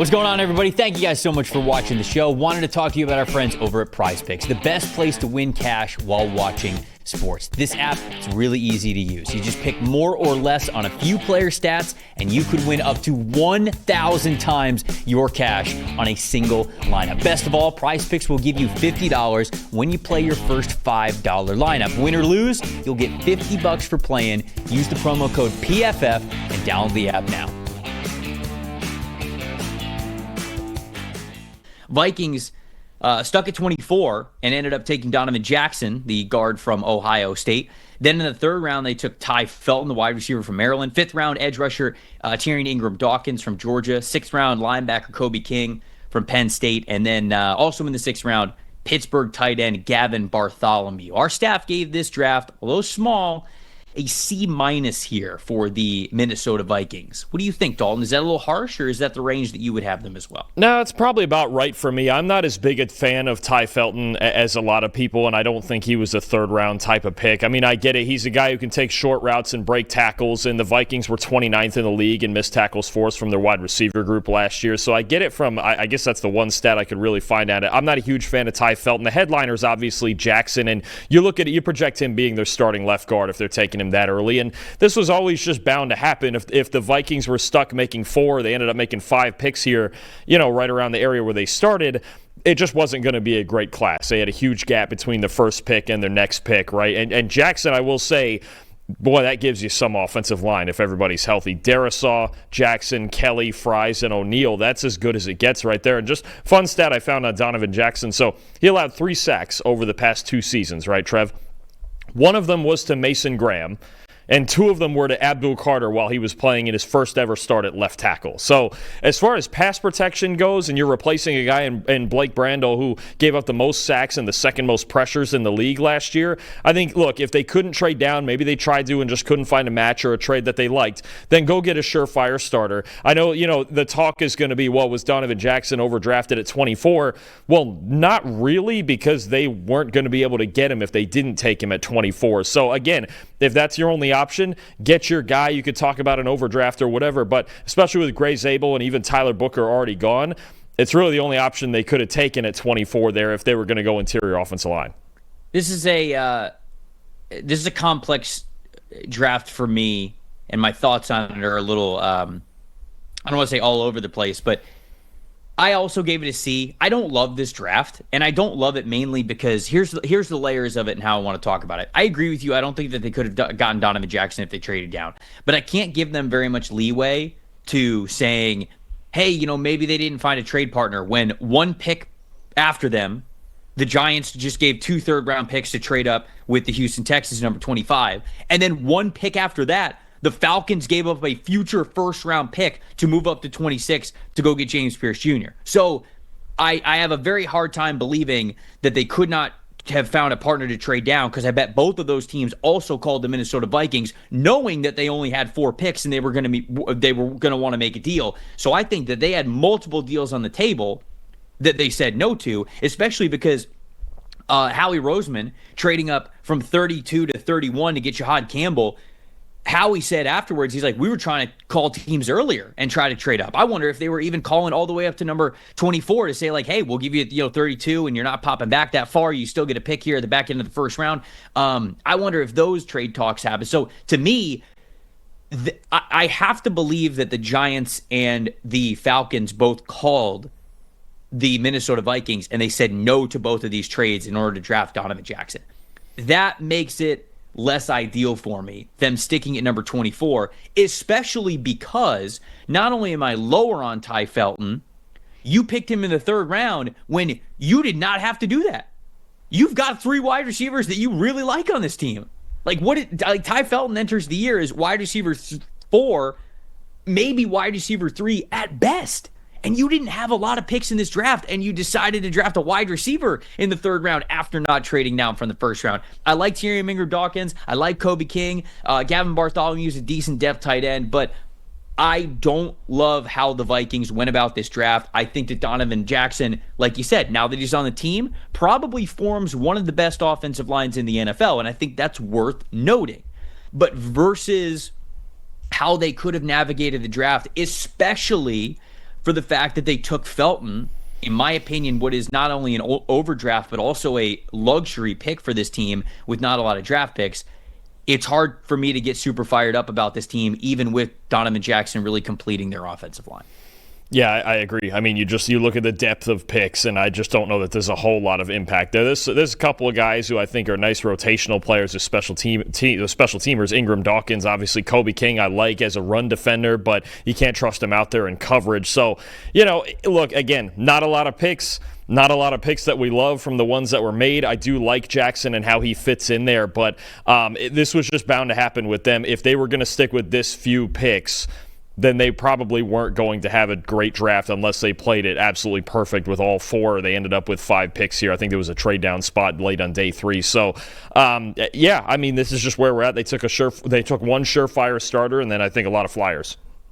What's going on, everybody? Thank you guys so much for watching the show. Wanted to talk to you about our friends over at Prize Picks, the best place to win cash while watching sports. This app is really easy to use. You just pick more or less on a few player stats, and you could win up to 1,000 times your cash on a single lineup. Best of all, Prize Picks will give you $50 when you play your first $5 lineup. Win or lose, you'll get $50 for playing. Use the promo code PFF and download the app now. Vikings stuck at 24 and ended up taking Donovan Jackson, the guard from Ohio State. Then in the third round, they took Ty Felton, the wide receiver from Maryland. Fifth round, edge rusher Tyrion Ingram-Dawkins from Georgia. Sixth round, linebacker Kobe King from Penn State. And then also in the sixth round, Pittsburgh tight end Gavin Bartholomew. Our staff gave this draft, although small, a C- here for the Minnesota Vikings. What do you think, Dalton? Is that a little harsh, or is that the range that you would have them as well? No, it's probably about right for me. I'm not as big a fan of Ty Felton as a lot of people, and I don't think he was a third-round type of pick. I mean, I get it. He's a guy who can take short routes and break tackles, and the Vikings were 29th in the league in missed tackles forced from their wide receiver group last year. So I get it from, I guess that's the one stat I could really find at it. I'm not a huge fan of Ty Felton. The headliner is obviously Jackson, and you look at it, you project him being their starting left guard if they're taking him that early, and this was always just bound to happen. If the Vikings were stuck making 4, they ended up making 5 picks here, right around the area where they started. It just wasn't going to be a great class. They had a huge gap between the first pick and their next pick, right? And Jackson, I will say, boy, that gives you some offensive line if everybody's healthy. Darisaw, Jackson, Kelly, Fries, and O'Neal. That's as good as it gets right there. And just fun stat I found on Donovan Jackson. So he allowed 3 sacks over the past 2 seasons, right, Trev? One of them was to Mason Graham, and 2 of them were to Abdul Carter while he was playing in his first ever start at left tackle. So as far as pass protection goes, and you're replacing a guy in Blake Brandel who gave up the most sacks and the second most pressures in the league last year, I think, look, if they couldn't trade down, maybe they tried to and just couldn't find a match or a trade that they liked, then go get a surefire starter. I know, the talk is going to be, well, was Donovan Jackson overdrafted at 24? Well, not really, because they weren't going to be able to get him if they didn't take him at 24. So again, if that's your only option, get your guy. You could talk about an overdraft or whatever, but especially with Gray Zabel and even Tyler Booker already gone, it's really the only option they could have taken at 24 there if they were going to go interior offensive line. This is a complex draft for me, and my thoughts on it are a little, I don't want to say all over the place, but I also gave it a C. I don't love this draft, and I don't love it mainly because here's the layers of it and how I want to talk about it. I agree with you. I don't think that they could have gotten Donovan Jackson if they traded down, but I can't give them very much leeway to saying, hey, maybe they didn't find a trade partner when one pick after them, the Giants just gave 2 third-round picks to trade up with the Houston Texans, number 25, and then one pick after that, the Falcons gave up a future first-round pick to move up to 26 to go get James Pierce Jr. So I have a very hard time believing that they could not have found a partner to trade down, because I bet both of those teams also called the Minnesota Vikings knowing that they only had 4 picks and they were going to want to make a deal. So I think that they had multiple deals on the table that they said no to, especially because Howie Roseman trading up from 32 to 31 to get Shahad Campbell. Howie said afterwards, he's like, we were trying to call teams earlier and try to trade up. I wonder if they were even calling all the way up to number 24 to say, like, hey, we'll give you 32 and you're not popping back that far. You still get a pick here at the back end of the first round. I wonder if those trade talks happen. So to me, I have to believe that the Giants and the Falcons both called the Minnesota Vikings and they said no to both of these trades in order to draft Donovan Jackson. That makes it less ideal for me, them sticking at number 24, especially because not only am I lower on Ty Felton, you picked him in the 3rd round when you did not have to do that. You've got 3 wide receivers that you really like on this team. Ty Felton enters the year as wide receiver 4, maybe wide receiver 3 at best. And you didn't have a lot of picks in this draft, and you decided to draft a wide receiver in the 3rd round after not trading down from the 1st round. I like Tyrion Ingram-Dawkins. I like Kobe King. Gavin Bartholomew is a decent depth tight end, but I don't love how the Vikings went about this draft. I think that Donovan Jackson, like you said, now that he's on the team, probably forms one of the best offensive lines in the NFL, and I think that's worth noting. But versus how they could have navigated the draft, especially for the fact that they took Felton, in my opinion, what is not only an overdraft, but also a luxury pick for this team with not a lot of draft picks. It's hard for me to get super fired up about this team, even with Donovan Jackson really completing their offensive line. Yeah, I agree. I mean, you look at the depth of picks, and I just don't know that there's a whole lot of impact there. There's a couple of guys who I think are nice rotational players, as special teamers. Ingram Dawkins, obviously Kobe King, I like as a run defender, but you can't trust him out there in coverage. So, look, again, not a lot of picks. Not a lot of picks that we love from the ones that were made. I do like Jackson and how he fits in there, but this was just bound to happen with them. If they were going to stick with this few picks, then they probably weren't going to have a great draft unless they played it absolutely perfect with all four. They ended up with 5 picks here. I think there was a trade down spot late on day 3. So, this is just where we're at. They took one surefire starter, and then I think a lot of flyers.